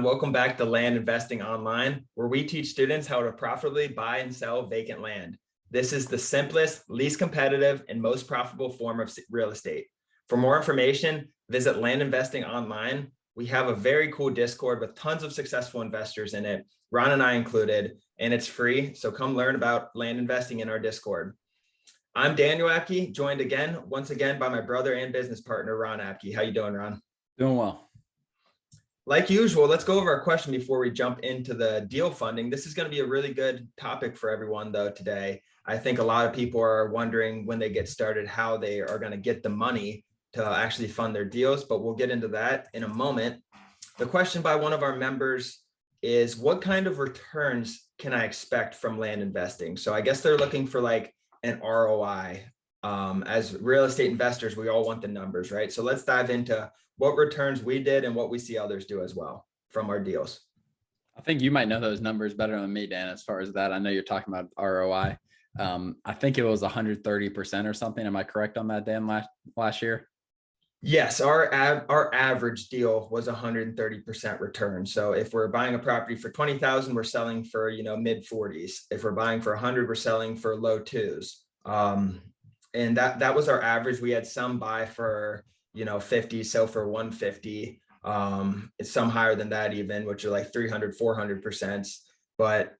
welcome back to Land Investing Online, where we teach students how to profitably buy and sell vacant land. This is the simplest, least competitive, and most profitable form of real estate. For more information, visit Land Investing Online. We have a very cool Discord with tons of successful investors in it, Ron and I included, and it's free. So come learn about land investing in our Discord. I'm Daniel Apke, joined once again by my brother and business partner, Ron Apke. How you doing, Ron? Doing well. Like usual, let's go over our question before we jump into the deal funding. This is going to be a really good topic for everyone, though, today. I think a lot of people are wondering when they get started how they are going to get the money to actually fund their deals, but we'll get into that in a moment. The question by one of our members is, what kind of returns can I expect from land investing? So I guess they're looking for like an ROI. As real estate investors, we all want the numbers, right? So let's dive into what returns we did and what we see others do as well from our deals. I think you might know those numbers better than me, Dan, as far as that. I know you're talking about ROI. I think it was 130% or something. Am I correct on that, Dan, last year? Yes, our average deal was 130% return. So if we're buying a property for 20,000, we're selling for, mid 40s. If we're buying for 100, we're selling for low twos. And that was our average. We had some buy for 50, so for 150, it's some higher than that even, which are like 300, 400%. But,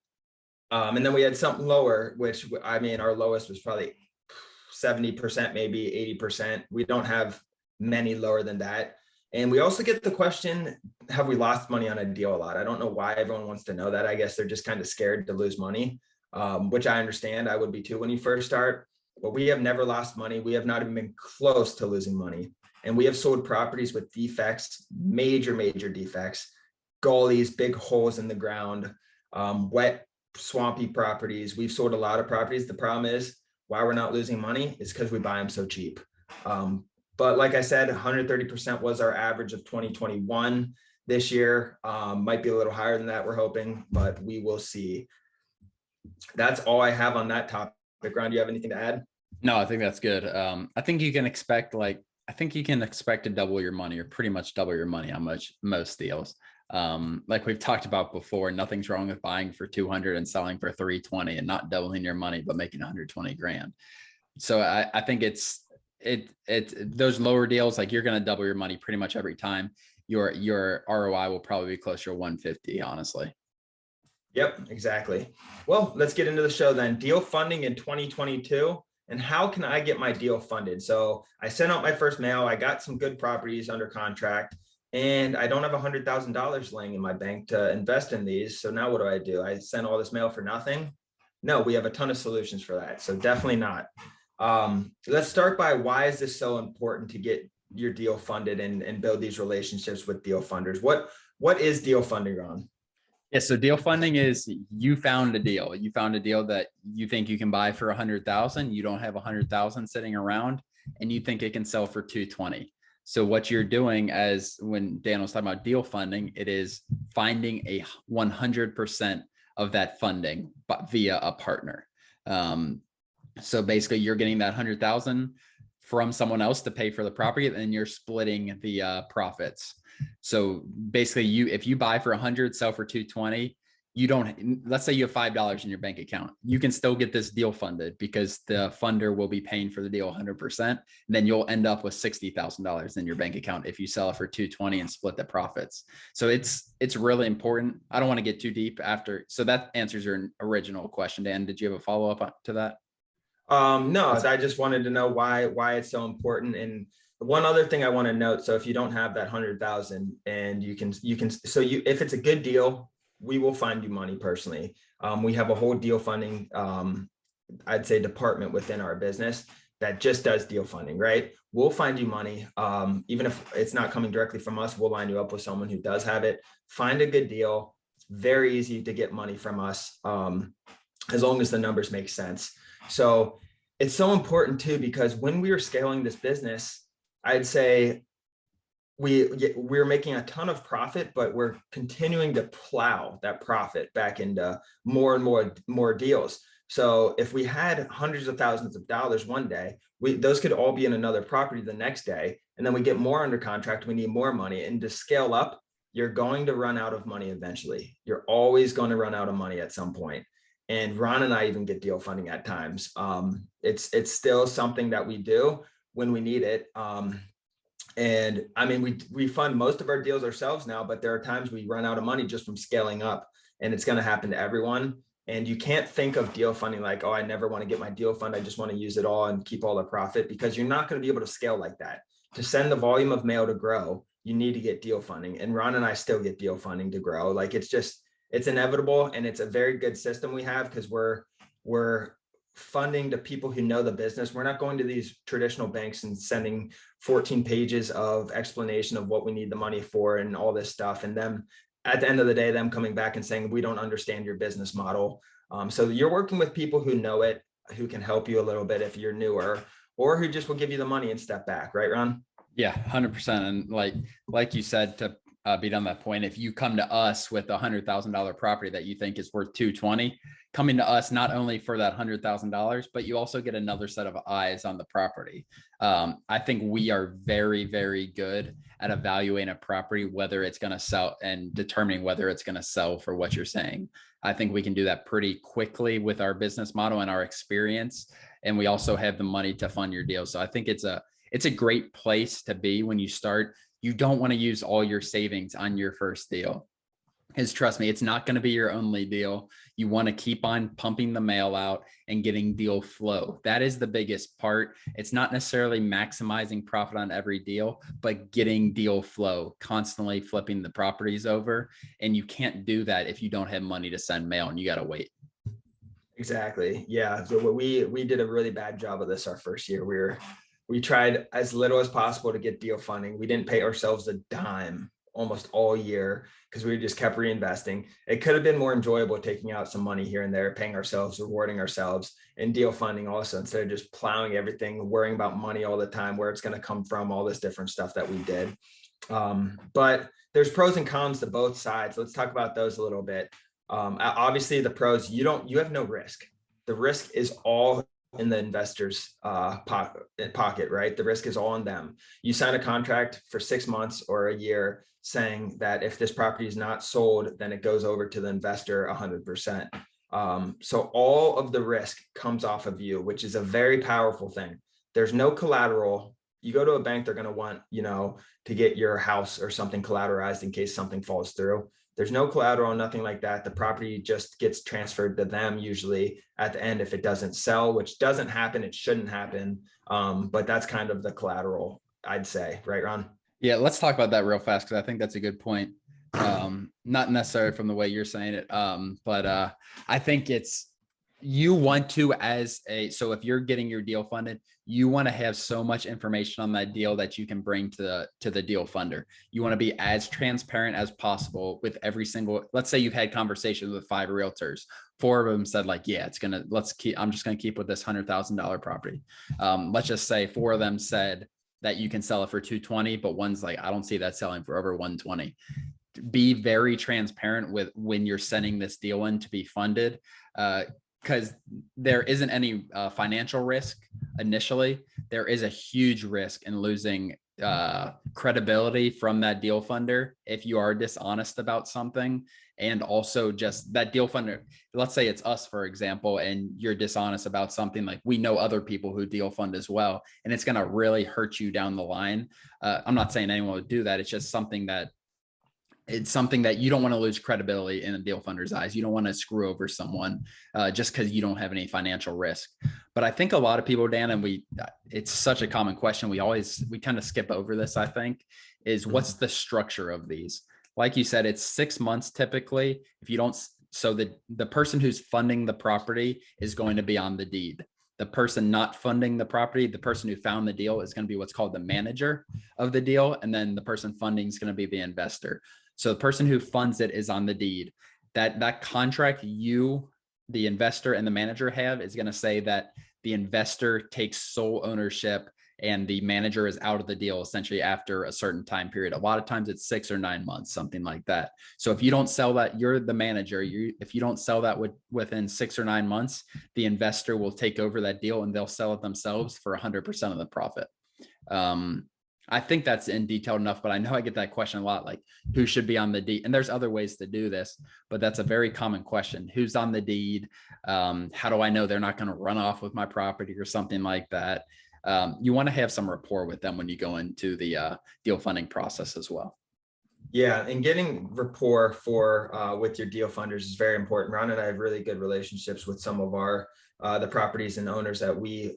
and then we had something lower, which our lowest was probably 70%, maybe 80%. We don't have many lower than that. And we also get the question, have we lost money on a deal a lot? I don't know why everyone wants to know that. I guess they're just kind of scared to lose money, which I understand. I would be too when you first start, but we have never lost money. We have not even been close to losing money. And we have sold properties with defects, major defects, gullies, big holes in the ground, wet, swampy properties. We've sold a lot of properties. The problem is why we're not losing money is because we buy them so cheap. But like I said, 130% was our average of 2021. This year might be a little higher than that, we're hoping, but we will see. That's all I have on that topic. Ron, do you have anything to add? No, I think that's good. I think you can expect to double your money or pretty much double your money on most deals. Like we've talked about before, nothing's wrong with buying for 200 and selling for 320 and not doubling your money, but making 120 grand. So I think it's those lower deals, like you're going to double your money pretty much every time. Your ROI will probably be closer to 150, honestly. Yep, exactly. Well, let's get into the show then. Deal funding in 2022. And how can I get my deal funded? So I sent out my first mail. I got some good properties under contract, and I don't have $100,000 laying in my bank to invest in these. So now what do? I sent all this mail for nothing? No, we have a ton of solutions for that. So definitely not. Let's start by, why is this so important to get your deal funded and build these relationships with deal funders? What is deal funding, Ron? Yeah, so deal funding is you found a deal. You found a deal that you think you can buy for 100,000. You don't have 100,000 sitting around, and you think it can sell for 220. So what you're doing, as when Dan was talking about deal funding, it is finding a 100% of that funding, but via a partner. So basically, you're getting that 100,000 from someone else to pay for the property, and you're splitting the profits. So basically, if you buy for 100, sell for 220, let's say you have $5 in your bank account, you can still get this deal funded because the funder will be paying for the deal 100%. Then you'll end up with $60,000 in your bank account if you sell it for 220 and split the profits. So it's really important. I don't want to get too deep after. So that answers your original question, Dan. Did you have a follow-up to that? No, I just wanted to know why it's so important. And one other thing I want to note, so if you don't have that 100,000 and if it's a good deal, we will find you money personally. We have a whole deal funding, I'd say, department within our business that just does deal funding, right? We'll find you money. Even if it's not coming directly from us, we'll line you up with someone who does have it. Find a good deal. It's very easy to get money from us, as long as the numbers make sense. So it's so important too, because when we were scaling this business, I'd say we're making a ton of profit, but we're continuing to plow that profit back into more and more deals. So if we had hundreds of thousands of dollars one day, those could all be in another property the next day. And then we get more under contract, we need more money. And to scale up, you're going to run out of money eventually. You're always going to run out of money at some point. And Ron and I even get deal funding at times. It's still something that we do when we need it. And I mean, we fund most of our deals ourselves now, but there are times we run out of money just from scaling up, and it's going to happen to everyone. And you can't think of deal funding like, oh, I never want to get my deal fund. I just want to use it all and keep all the profit, because you're not going to be able to scale like that. To send the volume of mail to grow, you need to get deal funding. And Ron and I still get deal funding to grow. Like it's inevitable, and it's a very good system we have, because we're funding to people who know the business. We're not going to these traditional banks and sending 14 pages of explanation of what we need the money for and all this stuff, and them at the end of the day, them coming back and saying, we don't understand your business model. So you're working with people who know it, who can help you a little bit if you're newer, or who just will give you the money and step back, right, Ron? Yeah, 100%. And like you said, to beat on that point, if you come to us with $100,000 property that you think is worth 220, coming to us not only for that $100,000, but you also get another set of eyes on the property. I think we are very, very good at evaluating a property, whether it's going to sell, and determining whether it's going to sell for what you're saying. I think we can do that pretty quickly with our business model and our experience. And we also have the money to fund your deal. So I think it's a great place to be when you start. You don't want to use all your savings on your first deal, because trust me, it's not going to be your only deal. You want to keep on pumping the mail out and getting deal flow. That is the biggest part. It's not necessarily maximizing profit on every deal, but getting deal flow, constantly flipping the properties over. And you can't do that if you don't have money to send mail, and you got to wait. Exactly. Yeah. So we did a really bad job of this our first year. We tried as little as possible to get deal funding. We didn't pay ourselves a dime almost all year, because we just kept reinvesting. It could have been more enjoyable taking out some money here and there, paying ourselves, rewarding ourselves, and deal funding also, instead of just plowing everything, worrying about money all the time, where it's going to come from, all this different stuff that we did. But there's pros and cons to both sides. Let's talk about those a little bit. Obviously the pros, you have no risk. The risk is all in the investor's pocket, right? The risk is all on them. You sign a contract for 6 months or a year saying that if this property is not sold, then it goes over to the investor 100%. So all of the risk comes off of you, which is a very powerful thing. There's no collateral. You go to a bank, they're going to want, to get your house or something collateralized in case something falls through. There's no collateral, nothing like that. The property just gets transferred to them usually at the end if it doesn't sell, which doesn't happen. It shouldn't happen. But that's kind of the collateral, I'd say. Right, Ron? Yeah, let's talk about that real fast, because I think that's a good point. Not necessarily from the way you're saying it, but I think you want to, so if you're getting your deal funded, you want to have so much information on that deal that you can bring to the deal funder. You want to be as transparent as possible with every single, let's say you've had conversations with 5 realtors. 4 of them said like, yeah, I'm just going to keep with this $100,000 property. Let's just say 4 of them said that you can sell it for 220, but one's like, I don't see that selling for over 120. Be very transparent with when you're sending this deal in to be funded. Because there isn't any financial risk initially. There is a huge risk in losing credibility from that deal funder if you are dishonest about something. And also just that deal funder, let's say it's us, for example, and you're dishonest about something. Like, we know other people who deal fund as well, and it's going to really hurt you down the line. I'm not saying anyone would do that. It's just something that you don't want to lose credibility in a deal funder's eyes. You don't want to screw over someone just because you don't have any financial risk. But I think a lot of people, Dan, and it's such a common question. We kind of skip over this, I think, is what's the structure of these? Like you said, it's 6 months typically. If you don't, so the person who's funding the property is going to be on the deed. The person not funding the property, the person who found the deal, is going to be what's called the manager of the deal. And then the person funding is going to be the investor. So the person who funds it is on the deed. That contract the investor and the manager have is going to say that the investor takes sole ownership and the manager is out of the deal essentially after a certain time period. A lot of times it's 6 or 9 months, something like that. So if you don't sell that, you're the manager. If you don't sell that within 6 or 9 months, the investor will take over that deal and they'll sell it themselves for 100% of the profit. I think that's in detail enough, but I know I get that question a lot, like who should be on the deed? And there's other ways to do this, but that's a very common question. Who's on the deed? How do I know they're not going to run off with my property or something like that? You want to have some rapport with them when you go into the deal funding process as well. Yeah, and getting rapport for with your deal funders is very important. Ron and I have really good relationships with some of our the properties and owners that we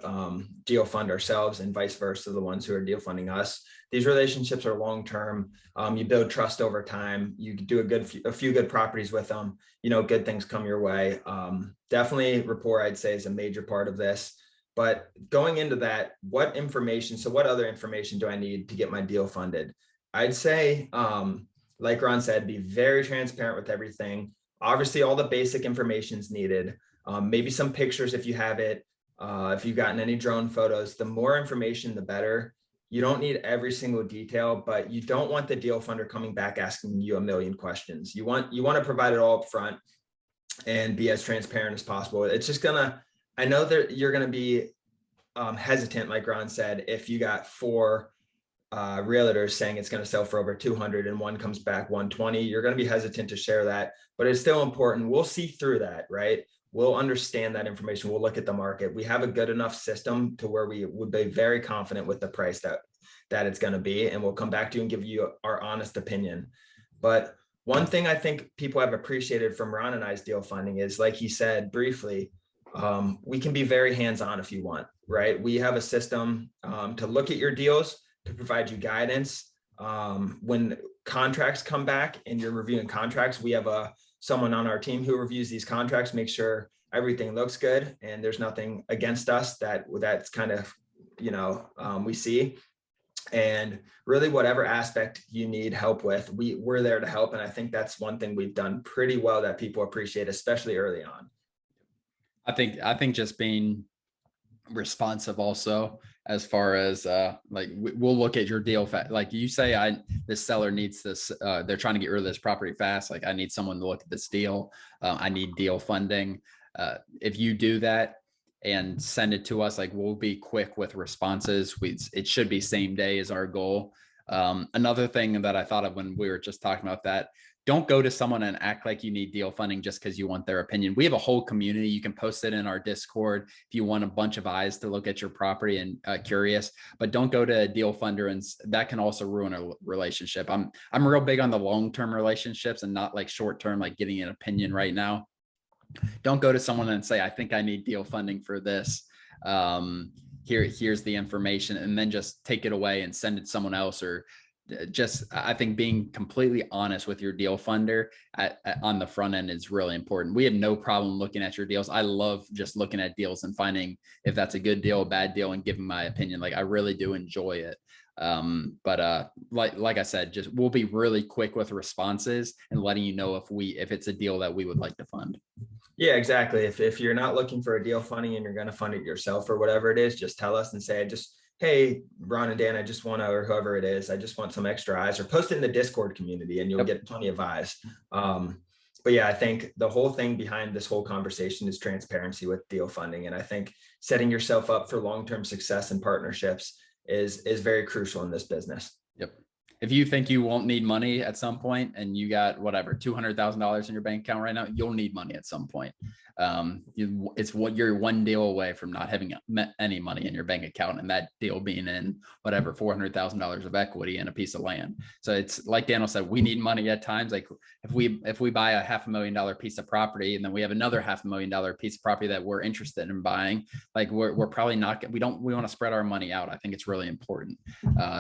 deal fund ourselves, and vice versa, the ones who are deal funding us. These relationships are long term. You build trust over time. You do a few good properties with them. You know, good things come your way. Definitely rapport, I'd say, is a major part of this. But going into that, what information? So, what other information do I need to get my deal funded? I'd say, like Ron said, be very transparent with everything. Obviously, all the basic information is needed. Maybe some pictures if you have it. If you've gotten any drone photos, the more information, the better. You don't need every single detail, but you don't want the deal funder coming back asking you a million questions. You want to provide it all up front and be as transparent as possible. It's just I know that you're gonna be hesitant, like Ron said, if you got four realtors saying it's going to sell for over 200 and one comes back 120, you're going to be hesitant to share that, but it's still important. We'll see through that, right? We'll understand that information. We'll look at the market. We have a good enough system to where we would be very confident with the price that it's going to be, and we'll come back to you and give you our honest opinion. But one thing I think people have appreciated from Ron and I's deal funding is, like he said briefly, we can be very hands-on if you want, right? We have a system to look at your deals, to provide you guidance. When contracts come back and you're reviewing contracts, we have someone on our team who reviews these contracts, make sure everything looks good and there's nothing against us that's kind of, we see. And really, whatever aspect you need help with, we're there to help. And I think that's one thing we've done pretty well that people appreciate, especially early on. I think just being responsive also, as far as like we'll look at your deal like you say, this seller needs this, they're trying to get rid of this property fast, like I need someone to look at this deal, I need deal funding. If you do that and send it to us, like we'll be quick with responses. It should be same day is our goal. Another thing that I thought of when we were just talking about that, don't go to someone and act like you need deal funding just because you want their opinion. We have a whole community. You can post it in our Discord if you want a bunch of eyes to look at your property and curious, but don't go to a deal funder, and that can also ruin a relationship. I'm real big on the long-term relationships and not like short-term, like getting an opinion right now. Don't go to someone and say, I think I need deal funding for this. Here's the information, and then just take it away and send it to someone else. Or I think being completely honest with your deal funder on the front end is really important. We have no problem looking at your deals. I love just looking at deals and finding if that's a good deal, a bad deal, and giving my opinion. Like I really do enjoy it. But like I said, just we'll be really quick with responses and letting you know if it's a deal that we would like to fund. Yeah, exactly. If you're not looking for a deal funding and you're going to fund it yourself or whatever it is, just tell us and say, hey, Ron and Dan, I just want to, or whoever it is, I just want some extra eyes, or post it in the Discord community and you'll get plenty of eyes. But yeah, I think the whole thing behind this whole conversation is transparency with deal funding. And I think setting yourself up for long-term success and partnerships is very crucial in this business. Yep. If you think you won't need money at some point and you got whatever, $200,000 in your bank account right now, you'll need money at some point. You're one deal away from not having any money in your bank account, and that deal being in whatever $400,000 of equity in a piece of land. So it's like Daniel said, we need money at times. Like if we buy a $500,000 piece of property and then we have another $500,000 piece of property that we're interested in buying, like we're probably not, we want to spread our money out. I think it's really important.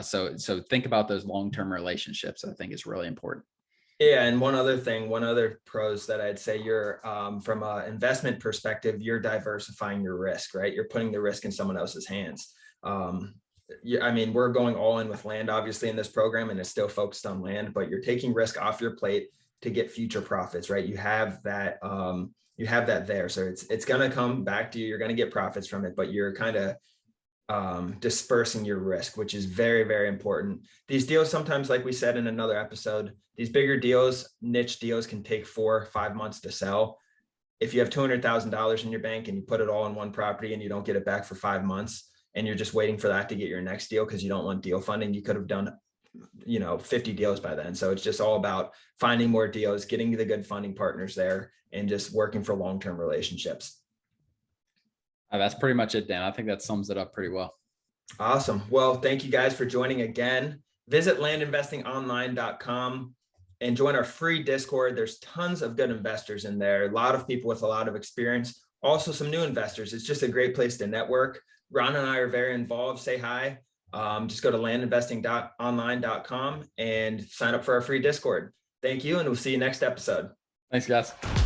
So think about those long-term relationships. I think is really important. Yeah, and one other pros that I'd say, you're from an investment perspective, you're diversifying your risk, right? You're putting the risk in someone else's hands. We're going all in with land, obviously, in this program, and it's still focused on land, but you're taking risk off your plate to get future profits, right? You have that there. So it's going to come back to you. You're going to get profits from it, but you're kind of dispersing your risk, which is very, very important. These deals sometimes, like we said in another episode, these bigger deals, niche deals, can take 4 or 5 months to sell. If you have $200,000 in your bank and you put it all in one property and you don't get it back for 5 months, and you're just waiting for that to get your next deal because you don't want deal funding, you could have done 50 deals by then. So it's just all about finding more deals, getting the good funding partners there, and just working for long-term relationships. That's pretty much it, Dan. I think that sums it up pretty well. Awesome. Well, thank you guys for joining again. Visit landinvestingonline.com and join our free Discord. There's tons of good investors in there, a lot of people with a lot of experience, also some new investors. It's just a great place to network. Ron and I are very involved. Say hi. Just go to landinvestingonline.com and sign up for our free Discord. Thank you, and we'll see you next episode. Thanks, guys.